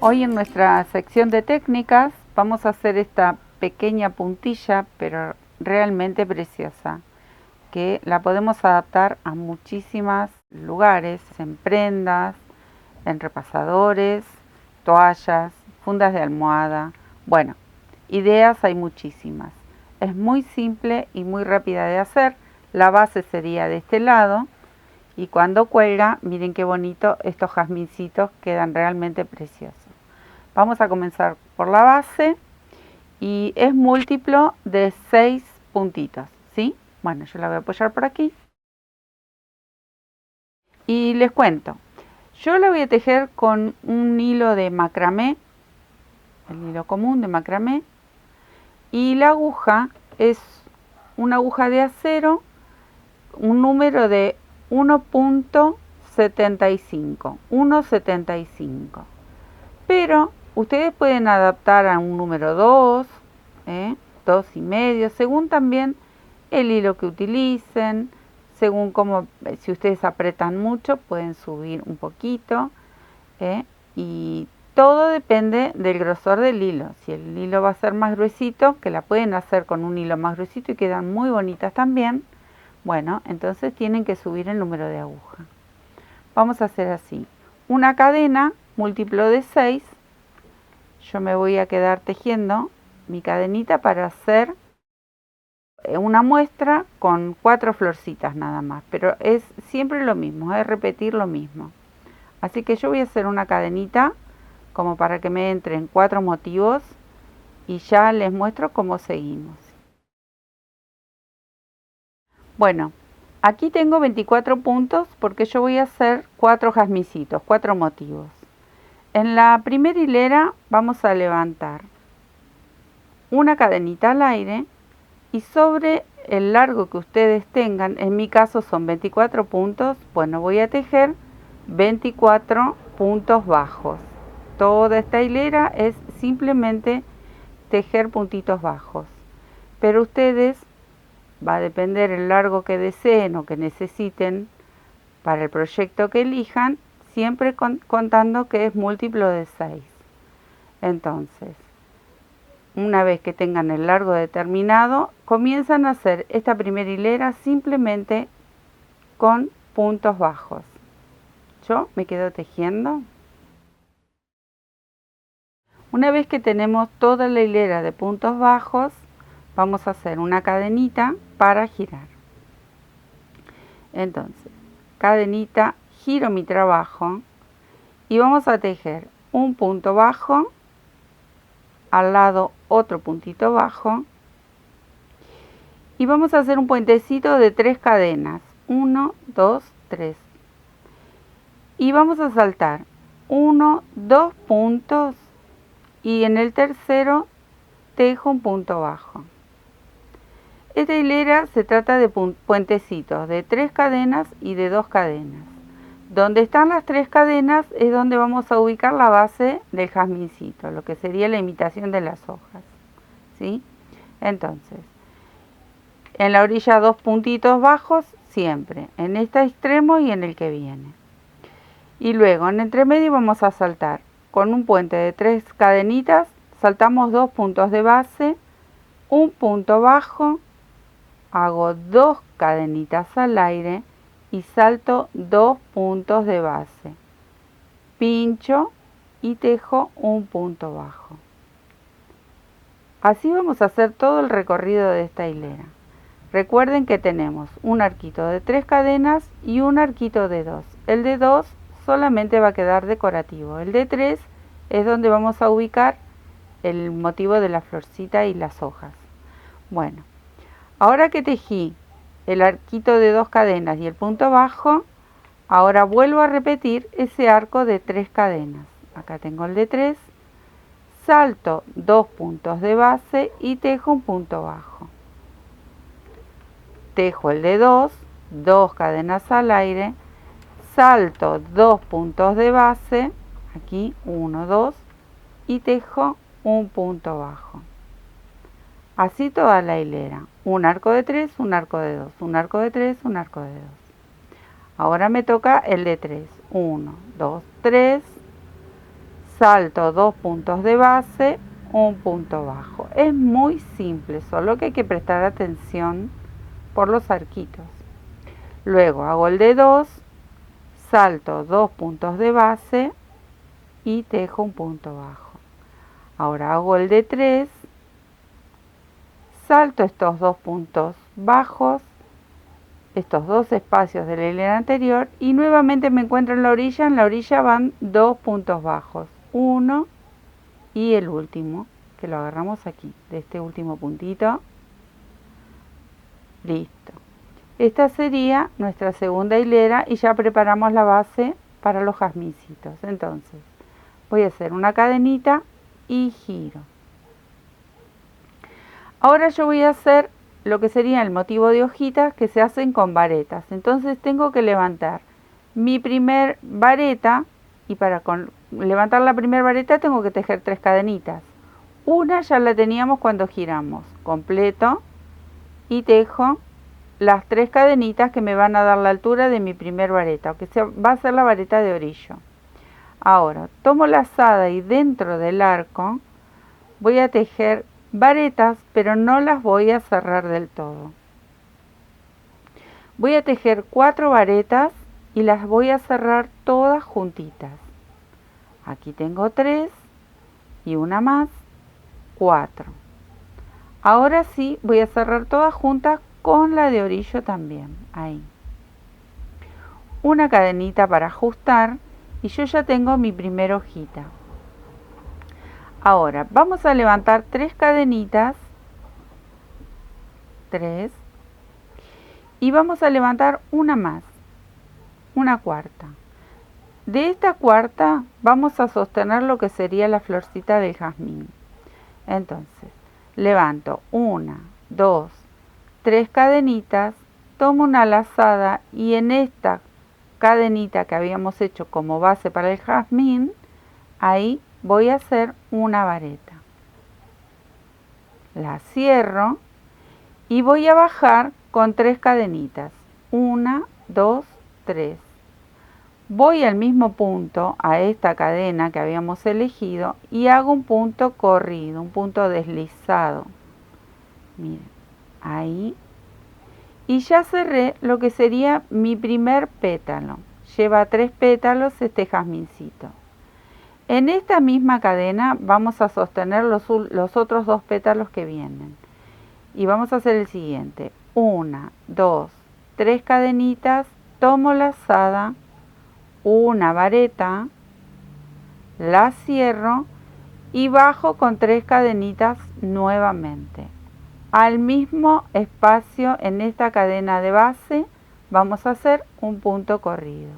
Hoy en nuestra sección de técnicas vamos a hacer esta pequeña puntilla, pero realmente preciosa, que la podemos adaptar a muchísimos lugares, en prendas, en repasadores, toallas, fundas de almohada. Bueno, ideas hay muchísimas. Es muy simple y muy rápida de hacer. La base sería de este lado y cuando cuelga, miren qué bonito, estos jazmincitos quedan realmente preciosos. Vamos a comenzar por la base y es múltiplo de 6 puntitos, ¿sí? Bueno, yo la voy a apoyar por aquí. Y les cuento, yo la voy a tejer con un hilo de macramé, el hilo común de macramé, y la aguja es una aguja de acero, un número de 1.75, 1.75. Pero ustedes pueden adaptar a un número 2, 2,5, según también el hilo que utilicen, según como, si ustedes apretan mucho, pueden subir un poquito, y todo depende del grosor del hilo. Si el hilo va a ser más gruesito, que la pueden hacer con un hilo más gruesito y quedan muy bonitas también, bueno, entonces tienen que subir el número de aguja. Vamos a hacer así, una cadena múltiplo de 6, yo me voy a quedar tejiendo mi cadenita para hacer una muestra con 4 florcitas nada más, pero es siempre lo mismo, es repetir lo mismo. Así que yo voy a hacer una cadenita como para que me entren 4 motivos y ya les muestro cómo seguimos. Bueno, aquí tengo 24 puntos porque yo voy a hacer 4 jazmincitos, 4 motivos. En la primera hilera vamos a levantar una cadenita al aire y sobre el largo que ustedes tengan, en mi caso son 24 puntos, bueno, voy a tejer 24 puntos bajos. Toda esta hilera es simplemente tejer puntitos bajos, pero ustedes, va a depender el largo que deseen o que necesiten para el proyecto que elijan, siempre contando que es múltiplo de 6. Entonces, una vez que tengan el largo determinado, comienzan a hacer esta primera hilera simplemente con puntos bajos. Yo me quedo tejiendo. Una vez que tenemos toda la hilera de puntos bajos, vamos a hacer una cadenita para girar. Entonces, cadenita, giro mi trabajo y vamos a tejer un punto bajo, al lado otro puntito bajo, y vamos a hacer un puentecito de 3 cadenas, 1, 2, 3, y vamos a saltar 1, 2 puntos y en el tercero tejo un punto bajo. Esta hilera se trata de puentecitos de 3 cadenas y de 2 cadenas. Donde están las 3 cadenas es donde vamos a ubicar la base del jazmincito, lo que sería la imitación de las hojas, ¿sí? Entonces, en la orilla 2 puntitos bajos siempre, en este extremo y en el que viene. Y luego en entremedio vamos a saltar con un puente de 3 cadenitas, saltamos 2 puntos de base, un punto bajo, hago 2 cadenitas al aire y salto 2 puntos de base, pincho y tejo un punto bajo. Así vamos a hacer todo el recorrido de esta hilera. Recuerden que tenemos un arquito de 3 cadenas y un arquito de 2. El de 2 solamente va a quedar decorativo. El de 3 es donde vamos a ubicar el motivo de la florcita y las hojas. Bueno, ahora que tejí el arquito de 2 cadenas y el punto bajo, ahora vuelvo a repetir ese arco de 3 cadenas. Acá tengo el de 3, salto 2 puntos de base y tejo un punto bajo. Tejo el de 2, 2 cadenas al aire, salto 2 puntos de base, aquí 1, 2, y tejo un punto bajo. Así toda la hilera, un arco de 3, un arco de 2, un arco de 3, un arco de 2. Ahora me toca el de 3, 1, 2, 3, salto 2 puntos de base, un punto bajo. Es muy simple, solo que hay que prestar atención por los arquitos. Luego hago el de 2, salto 2 puntos de base y tejo un punto bajo. Ahora hago el de 3, salto estos 2 puntos bajos, estos 2 espacios de la hilera anterior y nuevamente me encuentro en la orilla van 2 puntos bajos, 1 y el último, que lo agarramos aquí, de este último puntito. Listo. Esta sería nuestra segunda hilera y ya preparamos la base para los jazmincitos. Entonces, voy a hacer una cadenita y giro. Ahora yo voy a hacer lo que sería el motivo de hojitas que se hacen con varetas. Entonces tengo que levantar mi primer vareta y para levantar la primera vareta tengo que tejer 3 cadenitas. Una ya la teníamos cuando giramos, completo, y tejo las 3 cadenitas que me van a dar la altura de mi primer vareta, que va a ser la vareta de orillo. Ahora tomo la lazada y dentro del arco voy a tejer varetas, pero no las voy a cerrar del todo. Voy a tejer 4 varetas y las voy a cerrar todas juntitas. Aquí tengo 3 y una más, 4. Ahora sí voy a cerrar todas juntas con la de orillo también, ahí. Una cadenita para ajustar y yo ya tengo mi primera hojita. Ahora vamos a levantar 3 cadenitas, 3, y vamos a levantar una más, una cuarta. De esta cuarta vamos a sostener lo que sería la florcita del jazmín. Entonces, levanto 1, 2, 3 cadenitas, tomo una lazada y en esta cadenita que habíamos hecho como base para el jazmín, ahí voy a hacer una vareta. La cierro y voy a bajar con 3 cadenitas. 1, 2, 3. Voy al mismo punto, a esta cadena que habíamos elegido, y hago un punto corrido, un punto deslizado. Miren, ahí. Y ya cerré lo que sería mi primer pétalo. Lleva 3 pétalos este jazmincito. En esta misma cadena vamos a sostener los otros 2 pétalos que vienen. Y vamos a hacer el siguiente. 1, 2, 3 cadenitas, tomo lazada, una vareta, la cierro y bajo con 3 cadenitas nuevamente. Al mismo espacio en esta cadena de base vamos a hacer un punto corrido.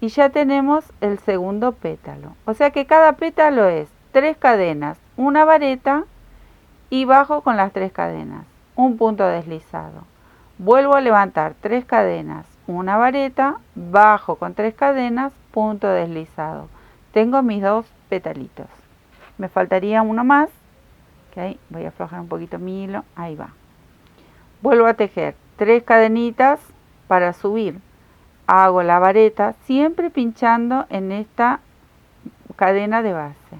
Y ya tenemos el segundo pétalo. O sea que cada pétalo es 3 cadenas, una vareta y bajo con las 3 cadenas, un punto deslizado. Vuelvo a levantar 3 cadenas, una vareta, bajo con 3 cadenas, punto deslizado. Tengo mis 2 petalitos. Me faltaría uno más, que voy a aflojar un poquito mi hilo, ahí va. Vuelvo a tejer 3 cadenitas para subir. Hago la vareta siempre pinchando en esta cadena de base.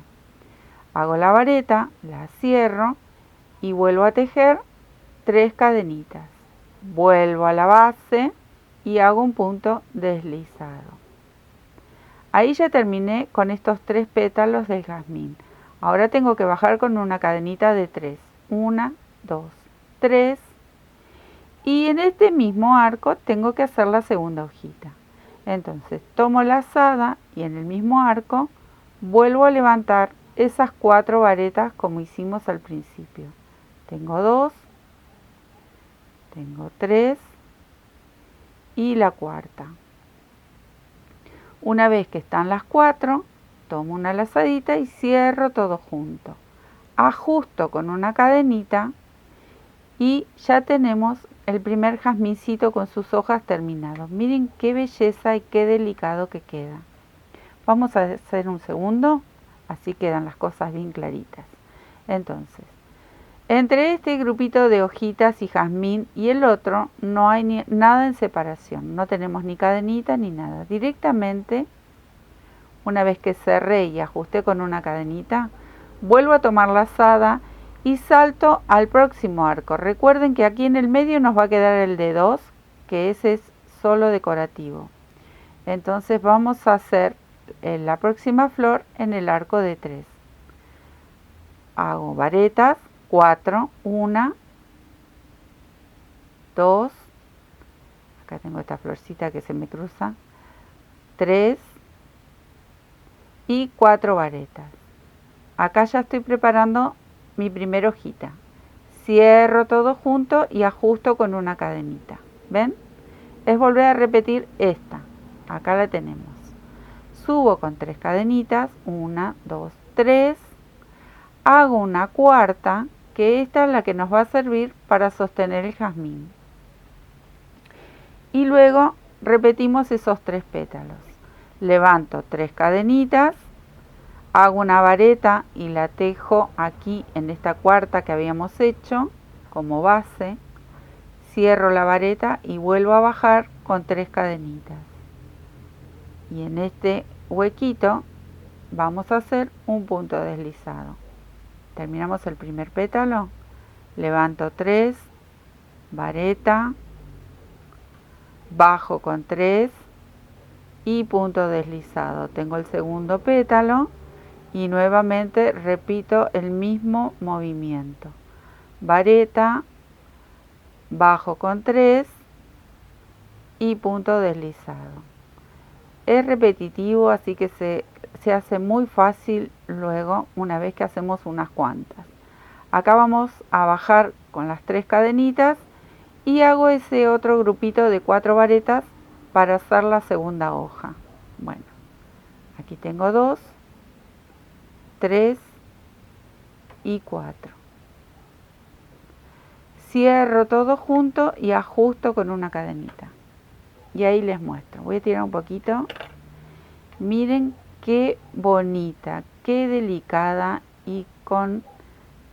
Hago la vareta, la cierro y vuelvo a tejer 3 cadenitas. Vuelvo a la base y hago un punto deslizado. Ahí ya terminé con estos 3 pétalos del jazmín. Ahora tengo que bajar con una cadenita de 3. 1, 2, 3. Y en este mismo arco tengo que hacer la segunda hojita. Entonces tomo la lazada y en el mismo arco vuelvo a levantar esas 4 varetas como hicimos al principio. Tengo 2, tengo 3 y la cuarta. Una vez que están las 4, tomo una lazadita y cierro todo junto. Ajusto con una cadenita y ya tenemos el primer jazmincito con sus hojas terminados. Miren qué belleza y qué delicado que queda. Vamos a hacer un segundo, así quedan las cosas bien claritas. Entonces, entre este grupito de hojitas y jazmín y el otro no hay nada en separación. No tenemos ni cadenita ni nada. Directamente Una vez que cerré y ajusté con una cadenita, vuelvo a tomar lazada y salto al próximo arco. Recuerden que aquí en el medio nos va a quedar el de 2, que ese es solo decorativo. Entonces vamos a hacer la próxima flor en el arco de 3. Hago varetas, 4, 1, 2, acá tengo esta florcita que se me cruza, 3 y 4 varetas. Acá ya estoy preparando mi primera hojita. Cierro todo junto y ajusto con una cadenita. ¿Ven? Es volver a repetir esta. Acá la tenemos. Subo con 3 cadenitas, 1, 2, 3. Hago una cuarta, que esta es la que nos va a servir para sostener el jazmín. Y luego repetimos esos 3 pétalos. Levanto 3 cadenitas, hago una vareta y la tejo aquí en esta cuarta que habíamos hecho como base. Cierro la vareta y vuelvo a bajar con 3 cadenitas. Y en este huequito vamos a hacer un punto deslizado. Terminamos el primer pétalo, levanto 3, vareta, bajo con 3 y punto deslizado. Tengo el segundo pétalo y nuevamente repito el mismo movimiento. Vareta, bajo con 3 y punto deslizado. Es repetitivo, así que se hace muy fácil luego una vez que hacemos unas cuantas. Acá vamos a bajar con las 3 cadenitas y hago ese otro grupito de 4 varetas para hacer la segunda hoja. Bueno, aquí tengo 2, 3 y 4. Cierro todo junto y ajusto con una cadenita. Y ahí les muestro. Voy a tirar un poquito. Miren qué bonita, qué delicada, y con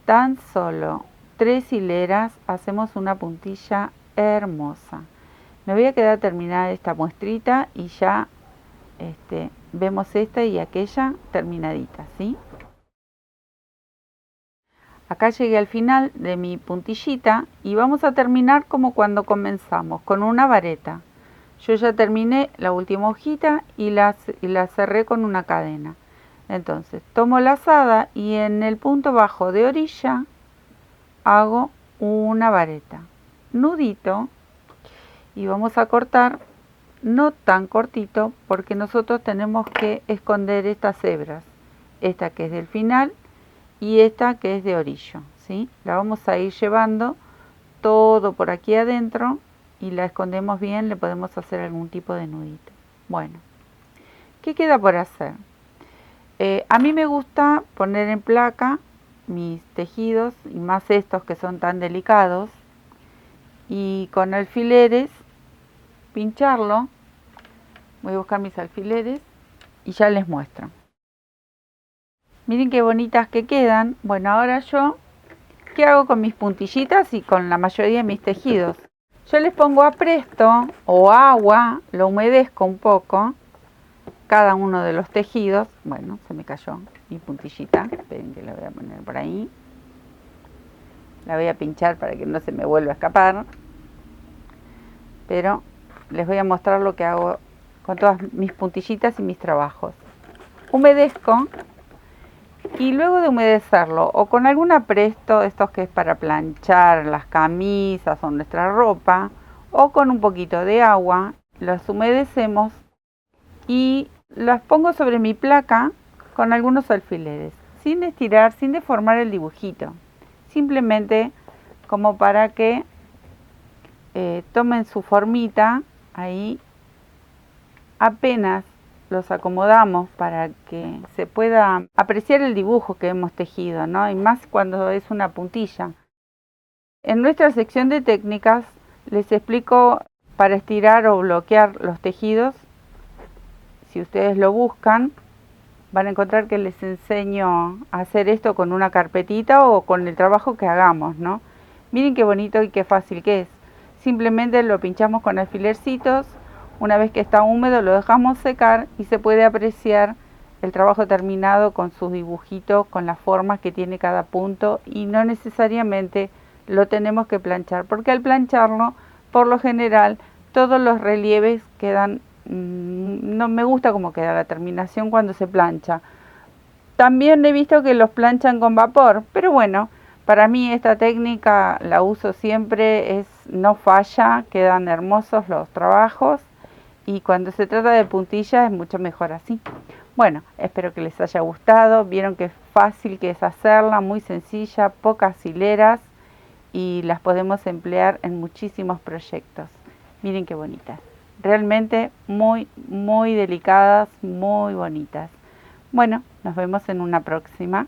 tan solo 3 hileras hacemos una puntilla hermosa. Me voy a quedar terminada esta muestrita y ya vemos esta y aquella terminadita, ¿sí? Acá llegué al final de mi puntillita y vamos a terminar como cuando comenzamos, con una vareta. Yo ya terminé la última hojita y la cerré con una cadena. Entonces tomo lazada y en el punto bajo de orilla hago una vareta, nudito, y vamos a cortar no tan cortito porque nosotros tenemos que esconder estas hebras, esta que es del final y esta que es de orillo, ¿sí? La vamos a ir llevando todo por aquí adentro y la escondemos bien, le podemos hacer algún tipo de nudito. Bueno, ¿qué queda por hacer? A mí me gusta poner en placa mis tejidos, y más estos que son tan delicados, y con alfileres pincharlo. Voy a buscar mis alfileres y ya les muestro. Miren qué bonitas que quedan. Bueno, ahora yo, ¿qué hago con mis puntillitas y con la mayoría de mis tejidos? Yo les pongo a presto o agua, lo humedezco un poco, cada uno de los tejidos. Bueno, se me cayó mi puntillita, esperen que la voy a poner por ahí. La voy a pinchar para que no se me vuelva a escapar. Pero les voy a mostrar lo que hago con todas mis puntillitas y mis trabajos. Humedezco y luego de humedecerlo o con algún apresto, estos que es para planchar las camisas o nuestra ropa, o con un poquito de agua, los humedecemos y las pongo sobre mi placa con algunos alfileres, sin estirar, sin deformar el dibujito, simplemente como para que tomen su formita. Ahí apenas los acomodamos para que se pueda apreciar el dibujo que hemos tejido, ¿no? Y más cuando es una puntilla. En nuestra sección de técnicas les explico para estirar o bloquear los tejidos. Si ustedes lo buscan, van a encontrar que les enseño a hacer esto con una carpetita o con el trabajo que hagamos, ¿no? Miren qué bonito y qué fácil que es. Simplemente lo pinchamos con alfilercitos. Una vez que está húmedo lo dejamos secar y se puede apreciar el trabajo terminado con sus dibujitos, con las formas que tiene cada punto, y no necesariamente lo tenemos que planchar, porque al plancharlo, por lo general, todos los relieves quedan, no me gusta cómo queda la terminación cuando se plancha. También he visto que los planchan con vapor, pero bueno, para mí esta técnica la uso siempre, no falla, quedan hermosos los trabajos, y cuando se trata de puntillas es mucho mejor así. Bueno, espero que les haya gustado. Vieron que fácil que es hacerla, muy sencilla, pocas hileras, y las podemos emplear en muchísimos proyectos. Miren qué bonitas. Realmente muy, muy delicadas, muy bonitas. Bueno, nos vemos en una próxima.